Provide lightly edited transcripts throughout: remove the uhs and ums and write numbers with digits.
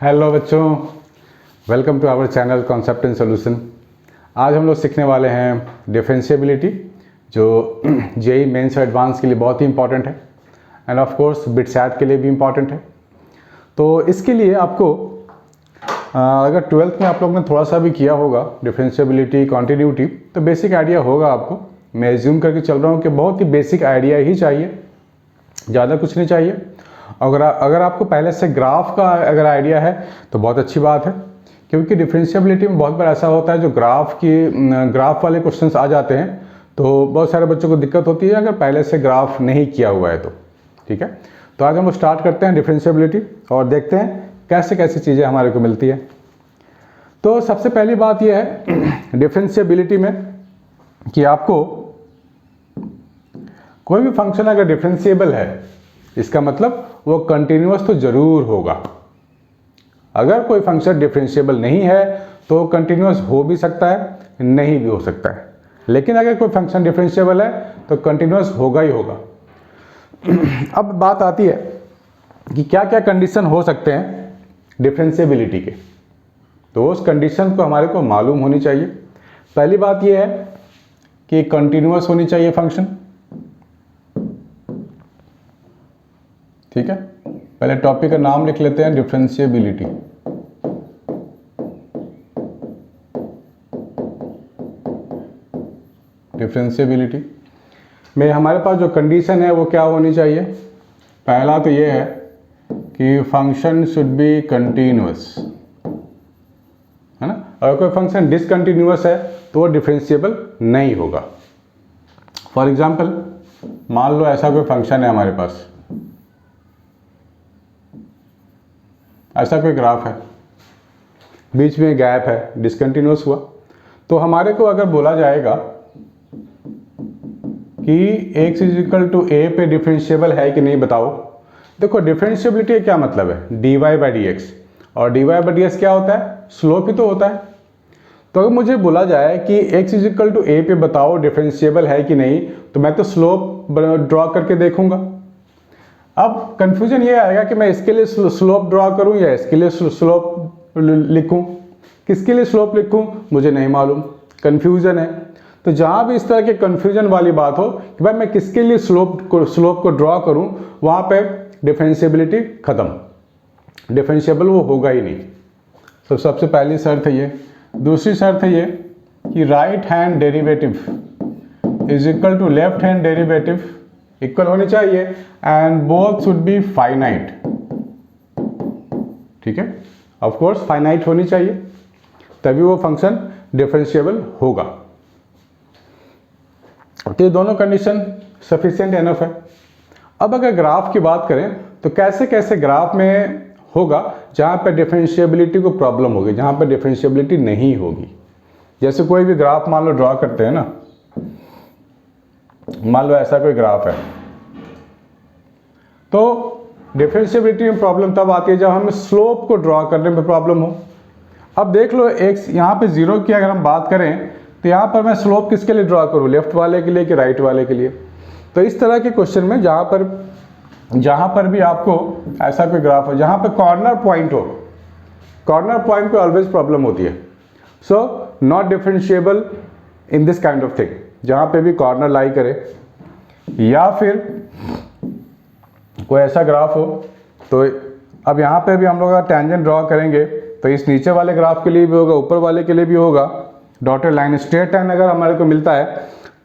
Hello बच्चों, welcome to our channel concept and solution. आज हम लोग सीखने वाले हैं डिफरेंशिएबिलिटी, जो जेई मेंस और एडवांस के लिए बहुत ही इंपॉर्टेंट है एंड ऑफ कोर्स बिटसैट के लिए भी इम्पॉर्टेंट है। तो इसके लिए आपको अगर ट्वेल्थ में आप लोग ने थोड़ा सा भी किया होगा डिफरेंशिएबिलिटी, कॉन्टिन्यूटी, तो बेसिक आइडिया होगा आपको। मैं एज्यूम करके चल रहा हूँ कि बहुत ही बेसिक आइडिया ही चाहिए, ज़्यादा कुछ नहीं चाहिए। अगर आपको पहले से ग्राफ का अगर आइडिया है तो बहुत अच्छी बात है, क्योंकि डिफरेंशिएबिलिटी में बहुत बार ऐसा होता है जो ग्राफ वाले क्वेश्चंस आ जाते हैं तो बहुत सारे बच्चों को दिक्कत होती है अगर पहले से ग्राफ नहीं किया हुआ है तो। ठीक है, तो आज हम स्टार्ट करते हैं डिफरेंशिएबिलिटी और देखते हैं कैसे कैसे चीज़ें हमारे को मिलती है। तो सबसे पहली बात यह है डिफरेंशिएबिलिटी में कि आपको कोई भी फंक्शन अगर डिफरेंशिएबल है, इसका मतलब वो कंटिन्यूअस तो जरूर होगा। अगर कोई फंक्शन डिफरेंशिएबल नहीं है तो कंटिन्यूअस हो भी सकता है, नहीं भी हो सकता है, लेकिन अगर कोई फंक्शन डिफरेंशिएबल है तो कंटिन्यूअस होगा ही होगा। अब बात आती है कि क्या क्या कंडीशन हो सकते हैं डिफरेंशिएबिलिटी के, तो उस कंडीशन को हमारे को मालूम होनी चाहिए। पहली बात यह है कि कंटिन्यूअस होनी चाहिए फंक्शन। ठीक है, पहले टॉपिक का नाम लिख लेते हैं, डिफरेंशिएबिलिटी। डिफरेंशिएबिलिटी में हमारे पास जो कंडीशन है वो क्या होनी चाहिए? पहला तो ये है कि फंक्शन शुड बी कंटिन्यूअस, है ना। अगर कोई फंक्शन डिसकंटिन्यूअस है तो वो डिफरेंशिएबल नहीं होगा। फॉर एग्जाम्पल, मान लो ऐसा कोई फंक्शन है हमारे पास, ऐसा कोई ग्राफ है, बीच में गैप है, डिसकंटिन्यूअस हुआ, तो हमारे को अगर बोला जाएगा कि x इज इक्वल टू ए पे डिफरेंशिएबल है कि नहीं बताओ। देखो, डिफरेंशिएबिलिटी का क्या मतलब है? dy बाई डी एक्स, और dy बाई डी एक्स क्या होता है? स्लोप ही तो होता है। तो अगर मुझे बोला जाए कि x इज इक्वल टू ए पे बताओ डिफरेंशिएबल है कि नहीं, तो मैं तो स्लोप ड्रॉ करके देखूंगा। अब कंफ्यूजन ये आएगा कि मैं इसके लिए स्लोप ड्रॉ करूं या इसके लिए स्लोप लिखूं, किसके लिए स्लोप लिखूं मुझे नहीं मालूम, कंफ्यूजन है। तो जहां भी इस तरह के कंफ्यूजन वाली बात हो कि भाई मैं किसके लिए स्लोप को ड्रॉ करूं, वहां पे डिफरेंशिएबिलिटी खत्म, डिफरेंशिएबल वो होगा ही नहीं। तो सबसे पहली शर्त है ये। दूसरी शर्त है ये कि right hand derivative is equal to left hand derivative equal होनी चाहिए and both should be finite. ठीक है, ऑफ कोर्स फाइनाइट होनी चाहिए, तभी वो फंक्शन डिफरेंशिएबल होगा। तो ये दोनों कंडीशन सफिशिएंट एनफ है। अब अगर ग्राफ की बात करें तो कैसे कैसे ग्राफ में होगा जहां पे डिफरेंशिएबिलिटी को प्रॉब्लम होगी, जहां पे डिफरेंशिएबिलिटी नहीं होगी। जैसे कोई भी ग्राफ मान लो ड्रॉ करते हैं ना, मान लो ऐसा कोई ग्राफ है, तो डिफरेंशिएबिलिटी में प्रॉब्लम तब आती है जब हमें स्लोप को ड्रॉ करने में प्रॉब्लम हो। अब देख लो, x यहाँ पे 0 की अगर हम बात करें तो यहाँ पर मैं स्लोप किसके लिए ड्रॉ करूँ, लेफ्ट वाले के लिए कि राइट वाले के लिए? तो इस तरह के क्वेश्चन में जहाँ पर भी आपको ऐसा कोई ग्राफ हो जहाँ पे कॉर्नर पॉइंट हो, कॉर्नर पॉइंट पे ऑलवेज प्रॉब्लम होती है। So not differentiable in this kind of thing, जहाँ पे भी कॉर्नर लाई करे। या फिर कोई ऐसा ग्राफ हो, तो अब यहाँ पे भी हम लोग टेंजेंट ड्रॉ करेंगे तो इस नीचे वाले ग्राफ के लिए भी होगा, ऊपर वाले के लिए भी होगा। डॉटेड लाइन, स्ट्रेट लाइन अगर हमारे को मिलता है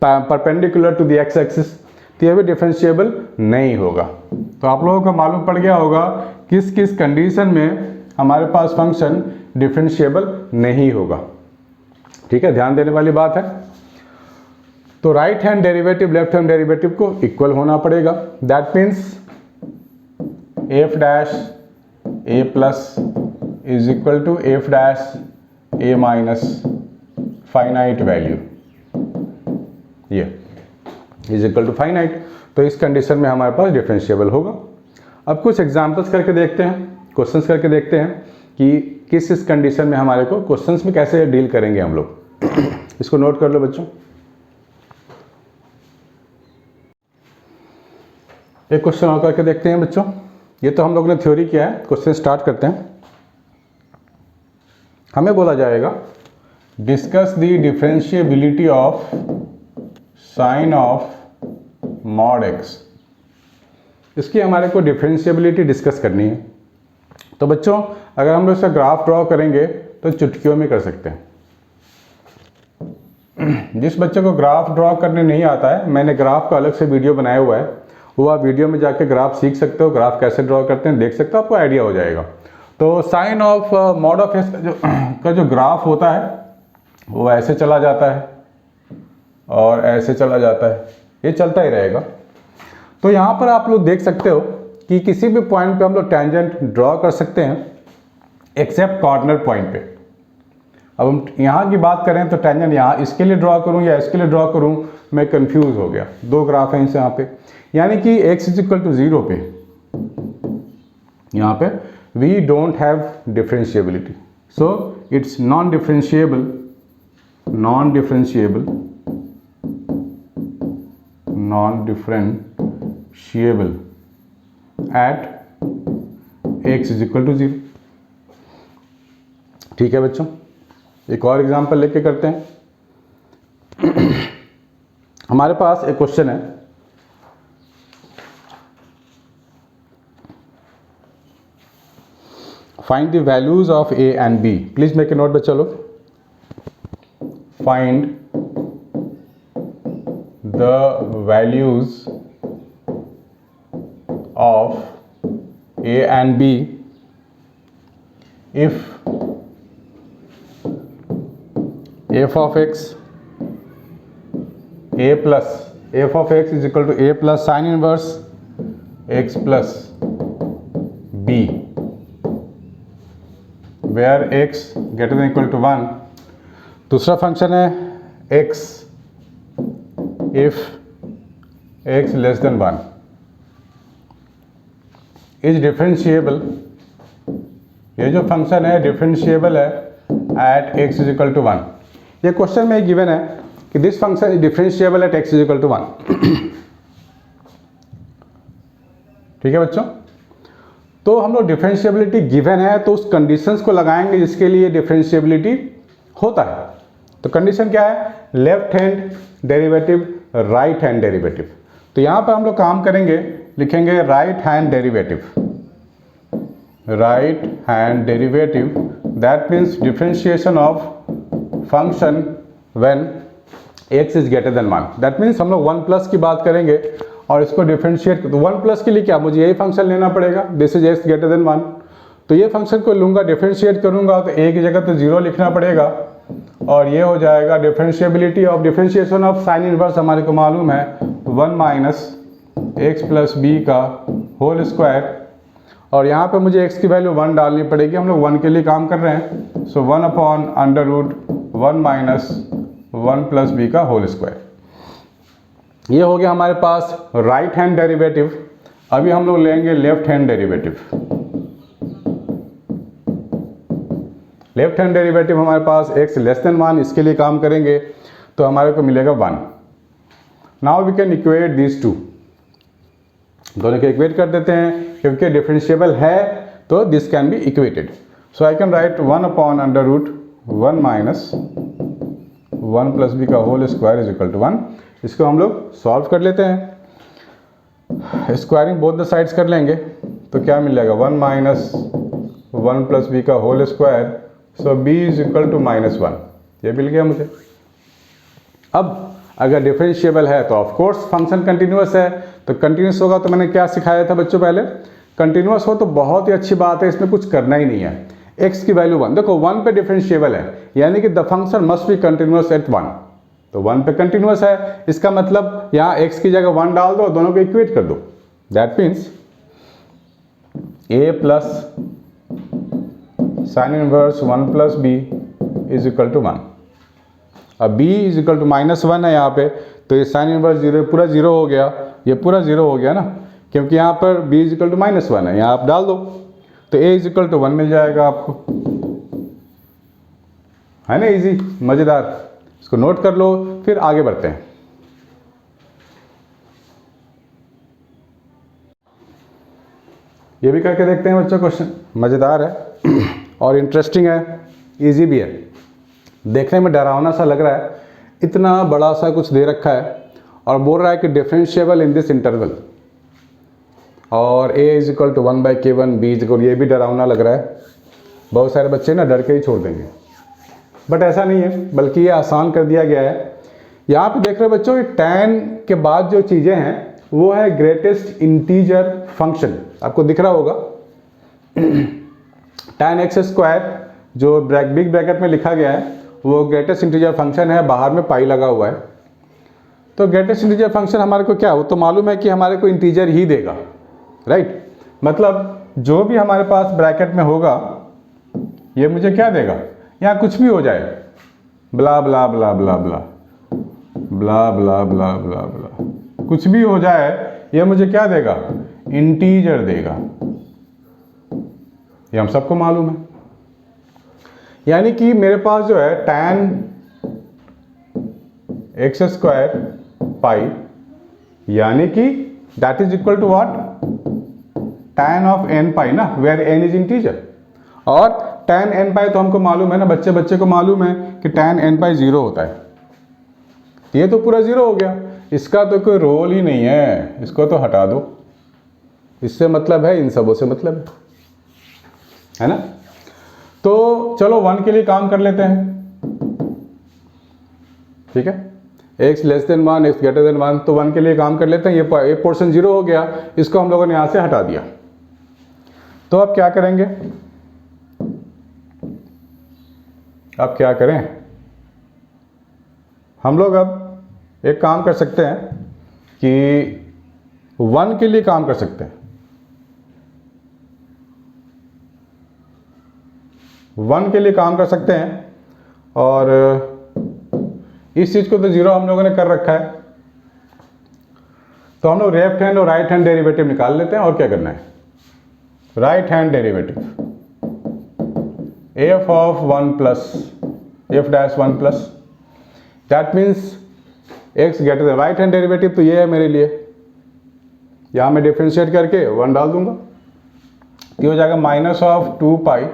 perpendicular to the X axis, तो ये भी डिफरेंशिएबल नहीं होगा। तो आप लोगों को मालूम पड़ गया होगा किस किस कंडीशन में हमारे पास फंक्शन डिफरेंशिएबल नहीं होगा। ठीक है, ध्यान देने वाली बात है। तो right hand derivative left hand derivative को इक्वल होना पड़ेगा। That means F dash A plus is equal to F dash A minus finite value, ये इज इक्वल टू फाइनाइट। तो इस कंडीशन में हमारे पास डिफरेंशिएबल होगा। अब कुछ एग्जांपल्स करके देखते हैं, क्वेश्चंस करके देखते हैं कि किस इस कंडीशन में हमारे को क्वेश्चंस में कैसे डील करेंगे हम लोग। इसको नोट कर लो बच्चों। एक क्वेश्चन और करके देखते हैं बच्चों। ये तो हम लोग ने थ्योरी किया है, क्वेश्चन स्टार्ट करते हैं। हमें बोला जाएगा discuss the differentiability of sine of mod x. इसकी हमारे को डिफरेंशिएबिलिटी डिस्कस करनी है। तो बच्चों अगर हम लोग इसका ग्राफ ड्रॉ करेंगे तो चुटकियों में कर सकते हैं। जिस बच्चे को ग्राफ ड्रॉ करने नहीं आता है, मैंने ग्राफ का अलग से वीडियो बनाया हुआ है, वो आप वीडियो में जाके ग्राफ सीख सकते हो, ग्राफ कैसे ड्रॉ करते हैं देख सकते हो, आपको आइडिया हो जाएगा। तो sine of mod of X का जो ग्राफ होता है वो ऐसे चला जाता है और ऐसे चला जाता है, ये चलता ही रहेगा। तो यहाँ पर आप लोग देख सकते हो कि किसी भी पॉइंट पे हम लोग टेंजेंट ड्रॉ कर सकते हैं एक्सेप्ट कॉर्नर पॉइंट पे। अब हम यहाँ की बात करें तो टेंजेंट यहाँ इसके लिए ड्रॉ करूँ या इसके लिए ड्रॉ करूँ, मैं कंफ्यूज हो गया। दो ग्राफ हैं इनसे यहाँ पे, यानी कि x इज इक्वल टू 0 पे यहाँ पे we don't have differentiability, so it's non differentiable at x is equal to 0। ठीक है बच्चों, एक और एग्जांपल लेके करते हैं। हमारे पास एक क्वेश्चन है, find the values of a and b। Please make a note बच्चा लोग। Find the values of a and b if f of x is equal to a plus sin inverse x plus b, where x greater than equal to 1। दूसरा function है x if x less than 1 is differentiable। ये जो function है differentiable है at x is equal to 1। ये question में given है कि this function is differentiable at x is equal to 1। ठीक है बच्चों, तो हम लोग डिफरेंशिएबिलिटी गिवन है तो उस कंडीशंस को लगाएंगे जिसके लिए डिफरेंशिएबिलिटी होता है। तो कंडीशन क्या है, left hand derivative right hand derivative. तो यहां पर हम लोग काम करेंगे, लिखेंगे right hand derivative, that means differentiation of function when x is greater than 1। That means हम लोग 1 प्लस की बात करेंगे और इसको डिफरेंशिएट, तो 1 प्लस के लिए क्या मुझे यही फंक्शन लेना पड़ेगा, this is x greater than 1। तो ये फंक्शन को लूंगा, डिफरेंशिएट करूंगा तो a की जगह तो 0 लिखना पड़ेगा और ये हो जाएगा differentiability of differentiation of sine inverse हमारे को मालूम है 1 माइनस एक्स प्लस बी का होल स्क्वायर, और यहाँ पे मुझे x की वैल्यू 1 डालनी पड़ेगी, हम लोग 1 के लिए काम कर रहे हैं। So 1 upon under root 1 minus 1 plus B का होल स्क्वायर। ये हो गया हमारे पास राइट हैंड डेरिवेटिव। अभी हम लोग लेंगे left hand derivative. Left hand derivative हमारे पास x लेस देन 1, इसके लिए काम करेंगे तो हमारे को मिलेगा 1। Now we can equate this to, दोनों को इक्वेट कर देते हैं क्योंकि डिफरेंशिएबल है तो this can be equated. So I can write 1 upon under root 1 minus 1 plus B का whole square is equal to 1। इसको हम लोग सॉल्व कर लेते हैं, स्क्वायरिंग बोथ द साइड्स कर लेंगे तो क्या मिल जाएगा 1 माइनस 1 प्लस बी का whole square, so b is equal to -1। ये मिल गया मुझे। अब अगर डिफरेंशिएबल है तो ऑफ कोर्स फंक्शन कंटिन्यूअस है, तो कंटिन्यूअस होगा तो मैंने क्या सिखाया था बच्चों पहले, कंटिन्यूअस हो तो बहुत ही अच्छी बात है, इसमें कुछ करना ही नहीं है। x की वैल्यू 1, देखो 1 पे डिफरेंशिएबल है यानी कि the function must be continuous eight 1, तो 1 पे कंटिन्यूअस है, इसका मतलब यहाँ x की जगह 1 डाल दो, दोनों को इक्वेट कर दो। That means a plus sine inverse 1 plus b is equal to 1। अब b इज इक्वल टू -1 है यहाँ पे, तो ये साइन इनवर्स 0 पूरा 0 हो गया, ये पूरा 0 हो गया ना, क्योंकि यहाँ पर b इज इक्वल टू -1 है, यहाँ आप डाल दो तो a इज इक्वल टू 1 मिल जाएगा आपको, है ना, इजी मज़ेदार। इसको नोट कर लो, फिर आगे बढ़ते हैं। ये भी करके देखते हैं बच्चों, क्वेश्चन मज़ेदार है और इंटरेस्टिंग है, इजी भी है, देखने में डरावना सा लग रहा है, इतना बड़ा सा कुछ दे रखा है और बोल रहा है कि डिफरेंशिएबल इन दिस इंटरवल, और a is equal to 1/k1, b is equal, ये भी डरावना लग रहा है। बहुत सारे बच्चे ना डर के ही छोड़ देंगे, बट ऐसा नहीं है, बल्कि ये आसान कर दिया गया है। यहाँ पे देख रहे हो बच्चों, ये tan के बाद जो चीज़ें हैं वो है ग्रेटेस्ट इंटीजर फंक्शन, आपको दिख रहा होगा tan x² जो बिग ब्रैकेट में लिखा गया है वो ग्रेटेस्ट इंटीजर फंक्शन है, बाहर में पाई लगा हुआ है। तो ग्रेटेस्ट इंटीजर फंक्शन हमारे को क्या, वो तो मालूम है कि हमारे को इंटीजर ही देगा, राइट। मतलब जो भी हमारे पास ब्रैकेट में होगा ये मुझे क्या देगा, यहाँ कुछ भी हो जाए, ब्ला ब्ला ब्ला ब्ला ब्ला ब्ला ब्ला ब्ला ब्ला ब्ला, कुछ भी हो जाए, ये मुझे क्या देगा, इंटीजर देगा, ये हम सबको मालूम है। यानी कि मेरे पास जो है tan x² पाई, यानी कि that is equal to what, tan of n pi ना, वेयर n इज इंटीजर, और tan n पाई तो हमको मालूम है ना, बच्चे को मालूम है कि tan n पाई 0 होता है, ये तो पूरा 0 हो गया, इसका तो कोई रोल ही नहीं है, इसको तो हटा दो, इससे मतलब है, इन सबों से मतलब है ना। तो चलो 1 के लिए काम कर लेते हैं, ठीक है, x less than 1, x greater than 1, तो 1 के लिए काम कर लेते हैं। ये पोर्शन 0 हो गया, इसको हम लोगों ने यहाँ से हटा दिया। तो अब क्या करेंगे, अब क्या करें, हम लोग अब एक काम कर सकते हैं कि 1 के लिए काम कर सकते हैं, 1 के लिए काम कर सकते हैं, और इस चीज़ को तो 0 हम लोगों ने कर रखा है, तो हम लोग लेफ्ट हैंड और राइट हैंड डेरिवेटिव निकाल लेते हैं। और क्या करना है, right hand derivative f of 1 plus f dash 1 plus, that means x greater than, right hand derivative तो ये है मेरे लिए, यहाँ मैं डिफ्रेंशिएट करके 1 डाल दूंगा, तो हो जाएगा minus of 2 pi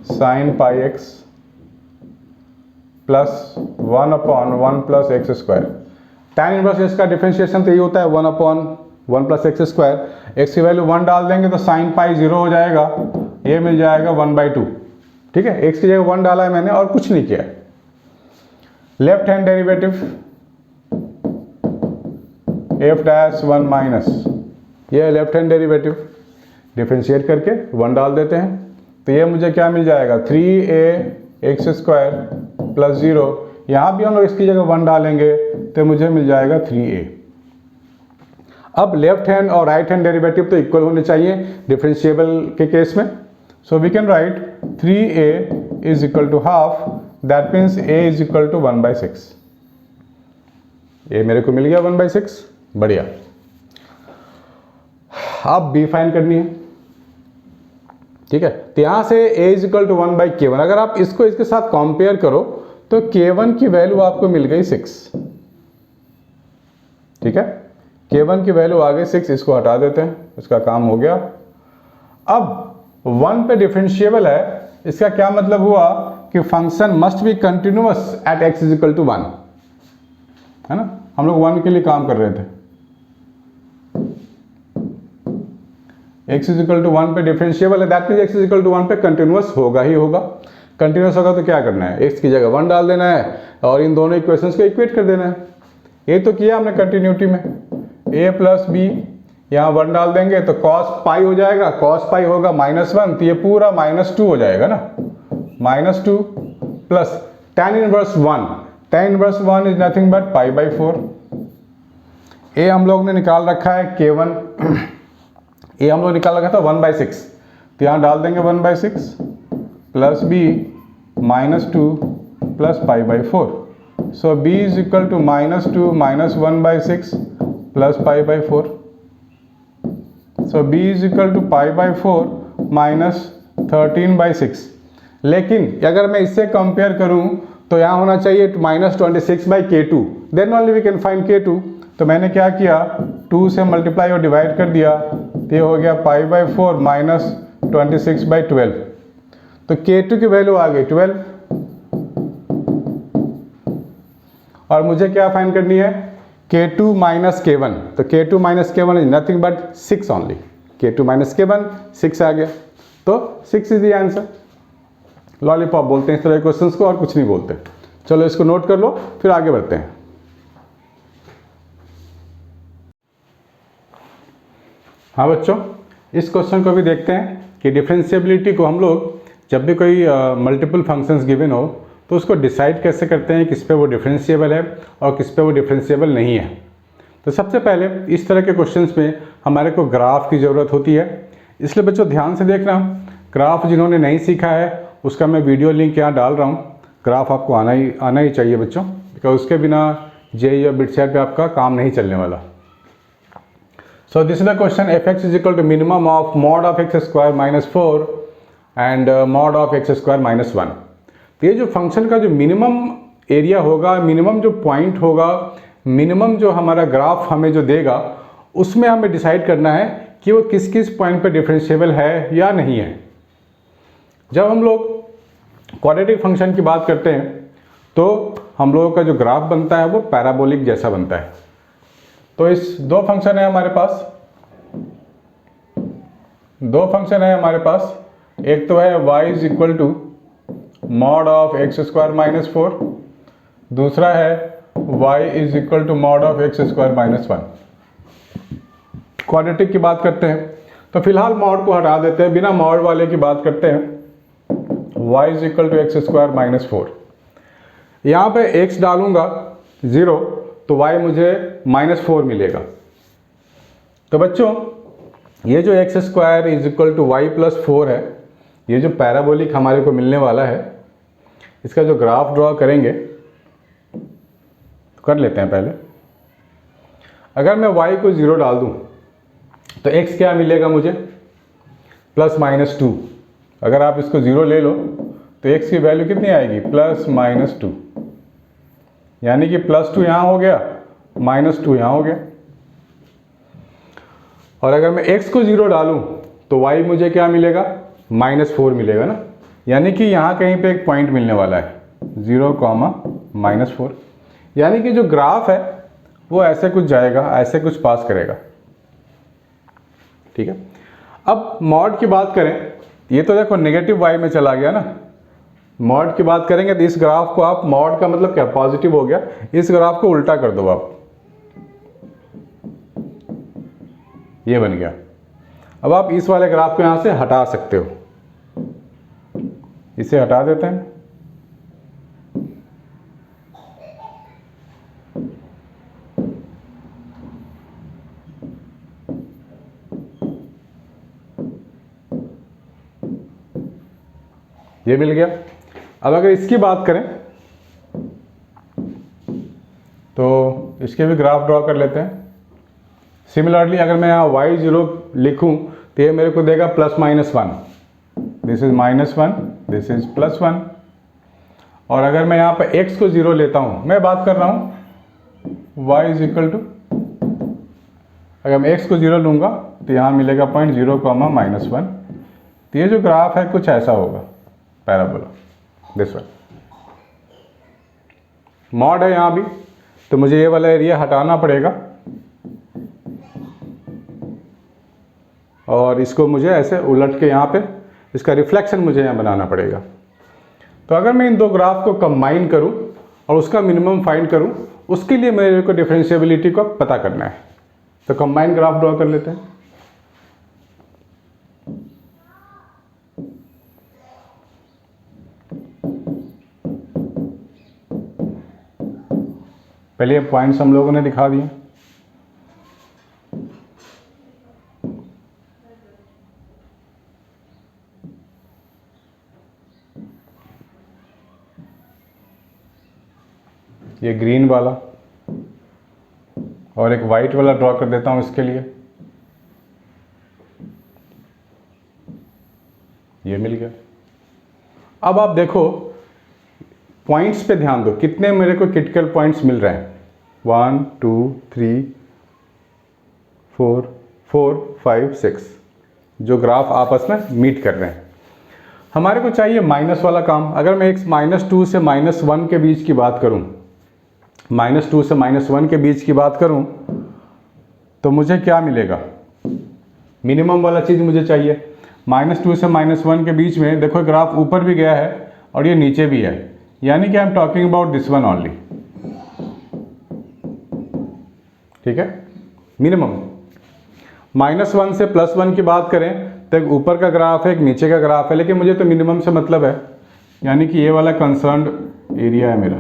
sine pi x plus 1/1 plus x²। tan inverse x का डिफरेंशिएशन तो ये होता है 1/1 प्लस x², x की वैल्यू 1 डाल देंगे तो साइन पाई 0 हो जाएगा, ये मिल जाएगा 1/2, ठीक है, x की जगह 1 डाला है मैंने और कुछ नहीं किया। Left hand derivative f dash 1 minus, ये लेफ्ट हैंड डेरिवेटिव, डिफरेंशिएट करके 1 डाल देते हैं, तो ये मुझे क्या मिल जाएगा, 3a x² प्लस 0, यहाँ भी हम लोग इसकी जगह 1 डालेंगे तो मुझे मिल जाएगा 3a। अब लेफ्ट हैंड और राइट हैंड डेरिवेटिव तो इक्वल होने चाहिए डिफरेंशिएबल के केस में, so we can write 3a is equal to half, that means a is equal to 1/6, ये मेरे को मिल गया 1/6, बढ़िया। अब b फाइंड करनी है, ठीक है, तो यहाँ से a is equal to 1/k1, अगर आप इसको इसके साथ कंपेयर करो तो k1 की वैल्यू आपको मिल गई 6, ठीक है, k1 की वैल्यू आ गई 6, इसको हटा देते हैं, इसका काम हो गया। अब 1 पे डिफरेंशिएबल है, इसका क्या मतलब हुआ कि function must be continuous at x is equal to 1, है ना, हम लोग 1 के लिए काम कर रहे थे, x इज इक्वल टू 1 पे डिफरेंशिएबल है, that means x is equal to 1 पे कंटिन्यूअस होगा ही होगा। कंटिन्यूअस होगा तो क्या करना है, x की जगह 1 डाल देना है और इन दोनों इक्वेशंस को इक्वेट कर देना है। ये तो किया हमने कंटिन्यूटी में, a प्लस बी, यहाँ 1 डाल देंगे तो cos पाई हो जाएगा, cos पाई होगा -1, तो ये पूरा -2 हो जाएगा ना, -2 plus tan inverse 1, tan inverse 1 is nothing but π/4, a हम लोग ने निकाल रखा है k1, ये हम लोग निकाल रखा था 1/6, तो यहाँ डाल देंगे 1/6 plus b -2 plus π/4, so b is equal to -2 minus 1/6 plus π/4, so b is equal to π/4 minus 13/6। लेकिन अगर मैं इससे कंपेयर करूं तो यहाँ होना चाहिए -26/k2, then only we can find k2। तो मैंने क्या किया, 2 से मल्टीप्लाई और डिवाइड कर दिया, तो ये हो गया π/4 माइनस 26/12। तो K2 की वैल्यू आ गई 12 और मुझे क्या फाइंड करनी है K2 माइनस K1। तो K2 minus K1 is nothing but 6 only. K2 minus K1 6 आ गया, तो 6 इज द आंसर। लॉलीपॉप बोलते हैं इस तरह के क्वेश्चंस को और कुछ नहीं बोलते। चलो इसको नोट कर लो, फिर आगे बढ़ते हैं। हाँ बच्चों, इस क्वेश्चन को भी देखते हैं कि डिफरेंशिएबिलिटी को हम लोग जब भी कोई मल्टीपल फंक्शंस गिवन हो तो उसको डिसाइड कैसे करते हैं किस पे वो डिफरेंशिएबल है और किस पे वो डिफरेंशिएबल नहीं है। तो सबसे पहले इस तरह के क्वेश्चंस में हमारे को ग्राफ की ज़रूरत होती है, इसलिए बच्चों ध्यान से देखना। ग्राफ जिन्होंने नहीं सीखा है उसका मैं वीडियो लिंक यहाँ डाल रहा हूँ। ग्राफ आपको आना ही चाहिए बच्चों, बिकॉज उसके बिना जेईई और बिटसेट पे आपका काम नहीं चलने वाला। So this is the question, F X is equal to minimum of mod of X square minus 4 and mod of X square minus 1। तो ये जो फंक्शन का जो मिनिमम एरिया होगा, मिनिमम जो पॉइंट होगा, मिनिमम जो हमारा ग्राफ हमें जो देगा, उसमें हमें डिसाइड करना है कि वो किस किस पॉइंट पे डिफरेंशिएबल है या नहीं है। जब हम लोग क्वाड्रेटिक फंक्शन की बात करते हैं तो हम लोगों का जो ग्राफ बनता है वो पैराबोलिक जैसा बनता है। तो इस दो फंक्शन है हमारे पास, एक तो है y is equal to mod of X square minus 4, दूसरा है y is equal to mod of X square minus 1। Quadratic की बात करते हैं तो फिलहाल मॉड को हटा देते हैं, बिना मॉड वाले की बात करते हैं। y is equal to x square minus 4, यहाँ पे x डालूंगा 0 तो y मुझे माइनस 4 मिलेगा। तो बच्चों ये जो x square is equal to y plus 4 है, ये जो पैराबोलिक हमारे को मिलने वाला है, इसका जो ग्राफ ड्रॉ करेंगे तो कर लेते हैं पहले। अगर मैं y को 0 डाल दूं तो x क्या मिलेगा मुझे, प्लस माइनस 2। अगर आप इसको 0 ले लो तो x की वैल्यू कितनी आएगी, प्लस माइनस 2, यानी कि प्लस 2 यहाँ हो गया, माइनस 2 यहाँ हो गया। और अगर मैं x को 0 डालूं तो y मुझे क्या मिलेगा, माइनस 4 मिलेगा ना, यानी कि यहाँ कहीं पे एक पॉइंट मिलने वाला है 0, माइनस 4। यानी कि जो ग्राफ है वो ऐसे कुछ जाएगा, ऐसे कुछ पास करेगा। ठीक है, अब मॉड की बात करें, ये तो देखो नेगेटिव y में चला गया ना। मॉड की बात करेंगे तो इस ग्राफ को आप, मॉड का मतलब क्या, पॉजिटिव हो गया, इस ग्राफ को उल्टा कर दो आप, ये बन गया। अब आप इस वाले ग्राफ को यहां से हटा सकते हो, इसे हटा देते हैं। ये मिल गया। अब अगर इसकी बात करें तो इसके भी ग्राफ ड्रॉ कर लेते हैं। सिमिलरली अगर मैं यहाँ y0 लिखूं तो ये मेरे को देगा plus minus 1, this is minus 1, this is plus 1। और अगर मैं यहाँ पर x को 0 लेता हूँ, मैं बात कर रहा हूँ y इज इक्वल टू, अगर मैं x को 0 लूँगा तो यहाँ मिलेगा पॉइंट 0, माइनस 1। तो ये जो ग्राफ है कुछ ऐसा होगा, पैराबोला, दिस वन। मॉड है यहाँ भी, तो मुझे ये वाला एरिया हटाना पड़ेगा और इसको मुझे ऐसे उलट के यहाँ पे इसका रिफ्लेक्शन मुझे यहाँ बनाना पड़ेगा। तो अगर मैं इन दो ग्राफ को कंबाइन करूँ और उसका मिनिमम फाइंड करूँ, उसके लिए मेरे को डिफरेंशिएबिलिटी को पता करना है। तो कंबाइन ग्राफ ड्रॉ कर लेते हैं। पहले पॉइंट्स हम लोगों ने दिखा दिए। ये ग्रीन वाला और एक वाइट वाला ड्रॉ कर देता हूं इसके लिए, ये मिल गया। अब आप देखो पॉइंट्स पे ध्यान दो, कितने मेरे को क्रिटिकल पॉइंट्स मिल रहे हैं, 1 2 3 4 4 5 6, जो ग्राफ आपस में मीट कर रहे हैं। हमारे को चाहिए माइनस वाला काम। अगर मैं x -2 से -1 के बीच की बात करूं, -2 से -1 के बीच की बात करूं, तो मुझे क्या मिलेगा? मिनिमम वाला चीज़ मुझे चाहिए। -2 से -1 के बीच में देखो ग्राफ ऊपर भी गया है और ये नीचे भी है, यानी कि I am talking about this one only. ठीक है, मिनिमम। -1 से +1 की बात करें तो एक ऊपर का ग्राफ है, एक नीचे का ग्राफ है, लेकिन मुझे तो मिनिमम से मतलब है, यानी कि ये वाला कंसर्न्ड एरिया है मेरा,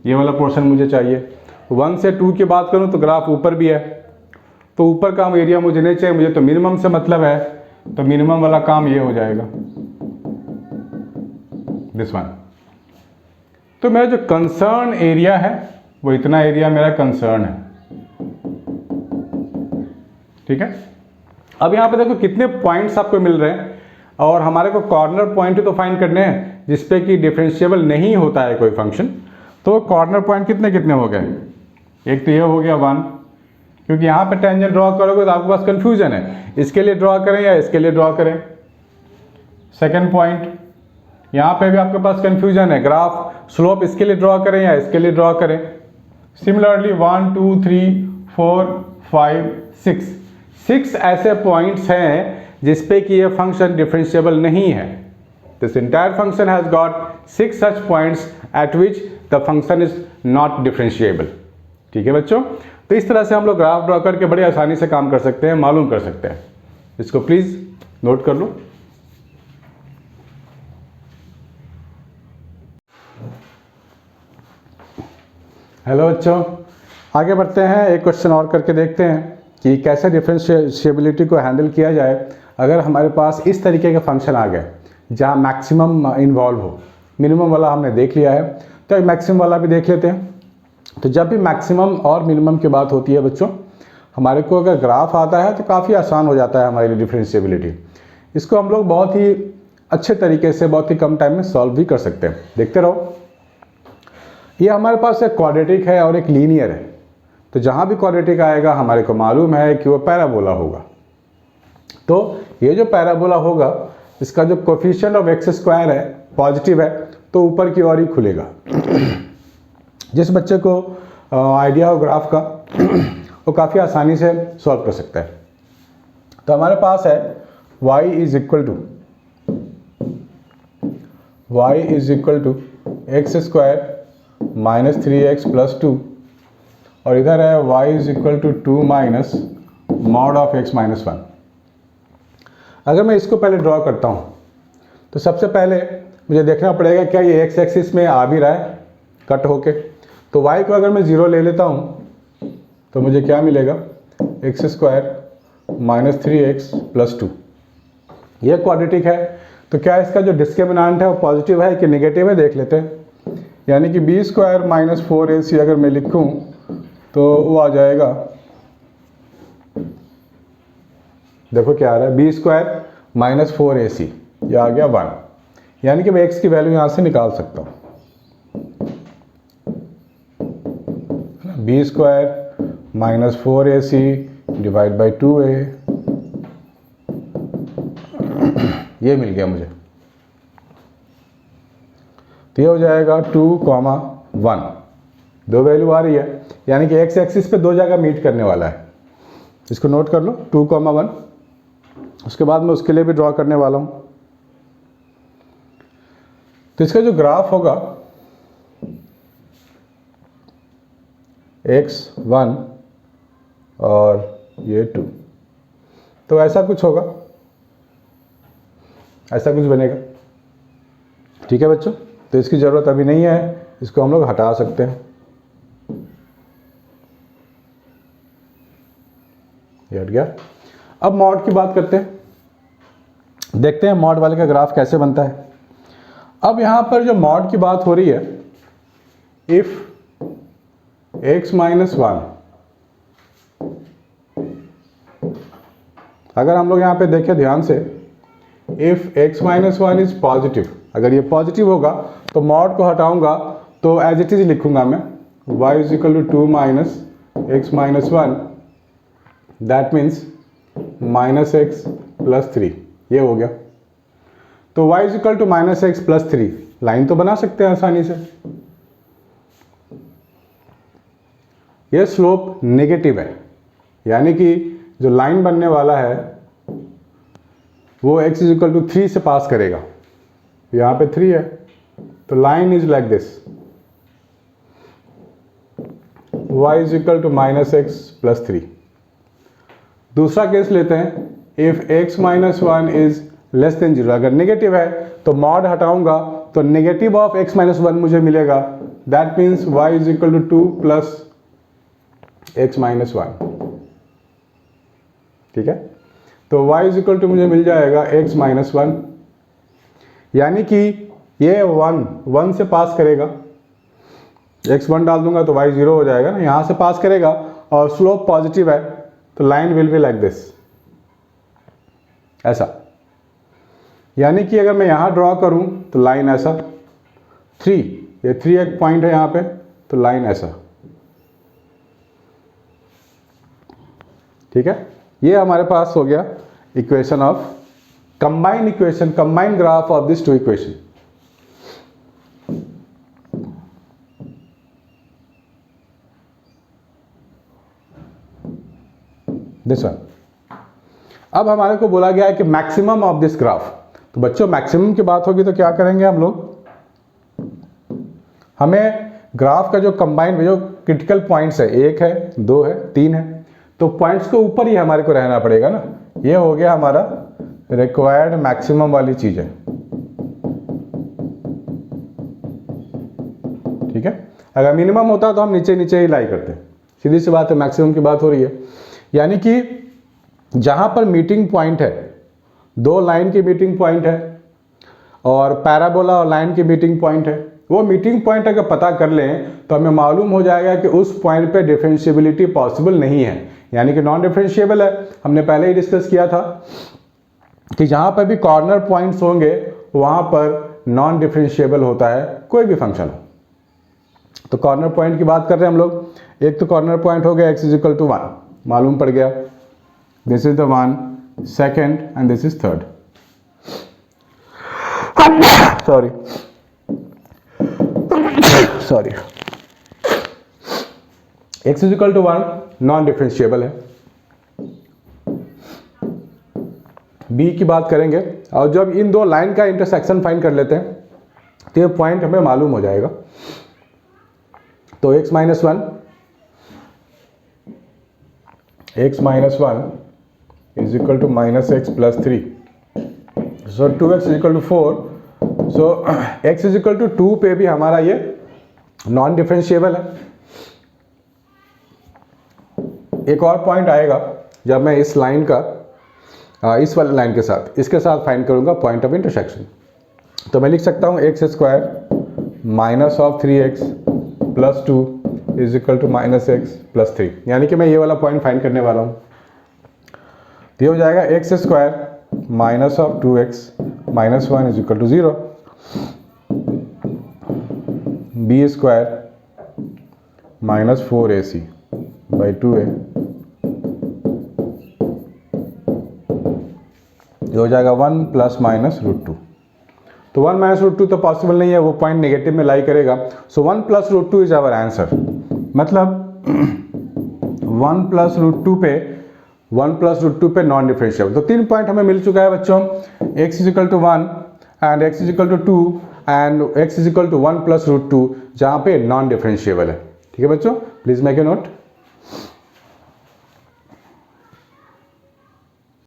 ये वाला पोर्शन मुझे चाहिए। 1 से 2 की बात करूं तो ग्राफ ऊपर भी है, तो ऊपर का एरिया मुझे नहीं चाहिए, मुझे तो मिनिमम से मतलब है, तो मिनिमम वाला काम ये हो जाएगा, दिस वन। तो मेरा जो कंसर्न एरिया है वो इतना एरिया मेरा कंसर्न है। ठीक है, अब यहाँ पे देखो कितने पॉइंट्स आपको मिल रहे हैं, और हमारे को कॉर्नर पॉइंट तो फाइंड करने हैं जिसपे कि डिफरेंशिएबल नहीं होता है कोई फंक्शन। तो कॉर्नर पॉइंट कितने कितने हो गए? एक तो ये हो गया 1, क्योंकि यहाँ पे टेंजेंट ड्रॉ करोगे तो आपके पास कंफ्यूजन है, इसके लिए ड्रॉ करें या इसके लिए ड्रॉ करें। सेकेंड पॉइंट, यहाँ पे भी आपके पास कंफ्यूजन है, ग्राफ स्लोप इसके लिए ड्रॉ करें या इसके लिए ड्रॉ करें। सिमिलरली 1 2 3 4 5 6 ऐसे पॉइंट्स हैं जिसपे कि ये फंक्शन डिफरेंशिएबल नहीं है। This entire function has got 6 such points at which the function is not differentiable. ठीक है बच्चों, तो इस तरह से हम लोग ग्राफ ड्रॉ करके बड़ी आसानी से काम कर सकते हैं, मालूम कर सकते हैं। इसको प्लीज नोट कर लो। हेलो बच्चों, आगे बढ़ते हैं, एक क्वेश्चन और करके देखते हैं कि कैसे डिफरेंशिएबिलिटी को हैंडल किया जाए अगर हमारे पास इस तरीके के फंक्शन आ गए जहाँ मैक्सिमम इन्वॉल्व हो। मिनिमम वाला हमने देख लिया है, तो एक मैक्सिमम वाला भी देख लेते हैं। तो जब भी मैक्सिमम और मिनिमम की बात होती है बच्चों, हमारे को अगर ग्राफ आता है तो काफ़ी आसान हो जाता है हमारे लिए डिफरेंशिएबिलिटी। इसको हम लोग बहुत ही अच्छे तरीके से बहुत ही कम टाइम में सॉल्व भी कर सकते हैं। देखते रहो, ये हमारे पास एक क्वाड्रेटिक है और एक लीनियर है। तो जहाँ भी क्वाड्रेटिक आएगा हमारे को मालूम है कि वो पैराबोला होगा। तो ये जो पैराबोला होगा इसका जो कोफिशिएंट ऑफ एक्स स्क्वायर है पॉजिटिव है, तो ऊपर की ओर ही खुलेगा। जिस बच्चे को आइडिया हो ग्राफ का वो काफ़ी आसानी से सॉल्व कर सकता है। तो हमारे पास है y is equal to x square -3x + 2, और इधर है y is equal to 2 minus mod of x - 1। अगर मैं इसको पहले ड्रॉ करता हूँ तो सबसे पहले मुझे देखना पड़ेगा क्या ये x एक्सिस में आ भी रहा है कट होके। तो y को अगर मैं 0 ले लेता हूँ तो मुझे क्या मिलेगा? x square -3x + 2। ये क्वाड्रेटिक है, तो क्या इसका जो डिस्क्रिमिनेंट है वो पॉजिटिव है कि नेगेटिव है देख लेते हैं। यानी कि b² - 4ac अगर मैं लिखूं तो वो आ जाएगा, देखो क्या आ रहा है, b² - 4ac, ये आ गया 1। यानी कि मैं x की वैल्यू यहाँ से निकाल सकता हूँ, b² - 4ac / 2a, ये मिल गया मुझे। तो ये हो जाएगा 2, 1, दो वैल्यू आ रही है, यानी कि x एक्सिस पे दो जगह मीट करने वाला है। इसको नोट कर लो, 2, 1। उसके बाद मैं उसके लिए भी ड्रॉ करने वाला हूँ। तो इसका जो ग्राफ होगा x1 और ये 2, तो ऐसा कुछ होगा, ऐसा कुछ बनेगा। ठीक है बच्चों, तो इसकी ज़रूरत अभी नहीं है, इसको हम लोग हटा सकते हैं। ये हट गया। अब मॉड की बात करते हैं, देखते हैं मॉड वाले का ग्राफ कैसे बनता है। अब यहाँ पर जो मॉड की बात हो रही है, इफ x - 1, अगर हम लोग यहाँ पे देखें ध्यान से, इफ x - 1 इज पॉजिटिव, अगर ये पॉजिटिव होगा तो मॉड को हटाऊंगा तो एज इट इज लिखूंगा मैं y is equal to 2 minus x - 1, that means -x + 3, ये हो गया। तो y is equal to minus x plus 3, line तो बना सकते हैं आसानी से। ये स्लोप नेगेटिव है, यानी कि जो लाइन बनने वाला है वो x इज इक्वल टू 3 से पास करेगा। यहाँ पे 3 है, तो line is like this, y is equal to minus x plus 3। दूसरा केस लेते हैं, if x minus 1 is less than 0, अगर नेगेटिव है तो मॉड हटाऊंगा तो नेगेटिव ऑफ x माइनस 1 मुझे मिलेगा, that means y is equal to 2 plus x minus 1। ठीक है, तो y इज इक्वल टू मुझे मिल जाएगा x माइनस 1, यानी कि ये 1 से पास करेगा, x 1 डाल दूंगा तो y 0 हो जाएगा ना, यहाँ से पास करेगा और स्लोप पॉजिटिव है, तो line will be like this, ऐसा। यानी कि अगर मैं यहाँ ड्रॉ करूँ तो लाइन ऐसा, 3, ये 3 एक पॉइंट है यहाँ पे, तो लाइन ऐसा। ठीक है, ये हमारे पास हो गया equation of combine equation, combine graph of this two equation. This one. अब हमारे को बोला गया है कि मैक्सिमम ऑफ दिस ग्राफ, तो बच्चों मैक्सिमम की बात होगी तो क्या करेंगे हम लोग, हमें ग्राफ का जो कंबाइन जो क्रिटिकल पॉइंट्स है, 1 है, 2 है, 3 है, तो पॉइंट्स के ऊपर ही हमारे को रहना पड़ेगा ना। ये हो गया हमारा रिक्वायर्ड मैक्सिमम वाली चीज है। ठीक है, अगर मिनिमम होता तो हम नीचे नीचे ही लाई करते, सीधी सी बात है, मैक्सिमम की बात हो रही है। यानी कि जहां पर मीटिंग पॉइंट है, 2 लाइन की मीटिंग पॉइंट है और पैराबोला और लाइन की मीटिंग पॉइंट है, वो मीटिंग पॉइंट अगर पता कर लें तो हमें मालूम हो जाएगा कि उस पॉइंट पे डिफरेंशिएबिलिटी पॉसिबल नहीं है, यानी कि नॉन डिफरेंशिएबल है। हमने पहले ही डिस्कस किया था कि जहां पर भी कॉर्नर पॉइंट्स होंगे वहां पर नॉन डिफरेंशिएबल होता है कोई भी फंक्शन हो। तो कॉर्नर पॉइंट की बात कर रहे हैं हम लोग। एक तो कॉर्नर पॉइंट हो गया x इज इक्वल टू 1, मालूम पड़ गया, this is the 1, second and this is third. Sorry, x is equal to 1 non differentiable है। b की बात करेंगे, और जब इन 2 लाइन का इंटरसेक्शन फाइंड कर लेते हैं तो ये पॉइंट हमें मालूम हो जाएगा। तो x minus 1 is equal to minus x plus 3, so 2x is equal to 4, so x is equal to 2 पे भी हमारा ये नॉन डिफरेंशिएबल है। एक और पॉइंट आएगा जब मैं इस लाइन का इस वाले लाइन के साथ इसके साथ फाइंड करूंगा पॉइंट ऑफ इंटरसेक्शन, तो मैं लिख सकता हूं x square minus of 3x plus 2 is equal to minus x plus 3, यानी कि मैं ये वाला पॉइंट फाइंड करने वाला हूँ। तो ये हो जाएगा x square minus of 2x minus 1 is equal to 0, b square minus 4ac by 2a, ये हो जाएगा 1 प्लस माइनस रूट 2। तो 1 माइनस रूट 2 तो पॉसिबल नहीं है, वो पॉइंट नेगेटिव में लाई करेगा। So 1 plus root 2 is our answer, मतलब 1 प्लस रूट 2 पे नॉन डिफरेंशिएबल। तो 3 पॉइंट हमें मिल चुका है बच्चों, x is equal to 1 and x is equal to 2 and x is equal to 1 plus root 2, जहाँ पे नॉन डिफरेंशिएबल है। ठीक है बच्चों, प्लीज मेक ए नोट।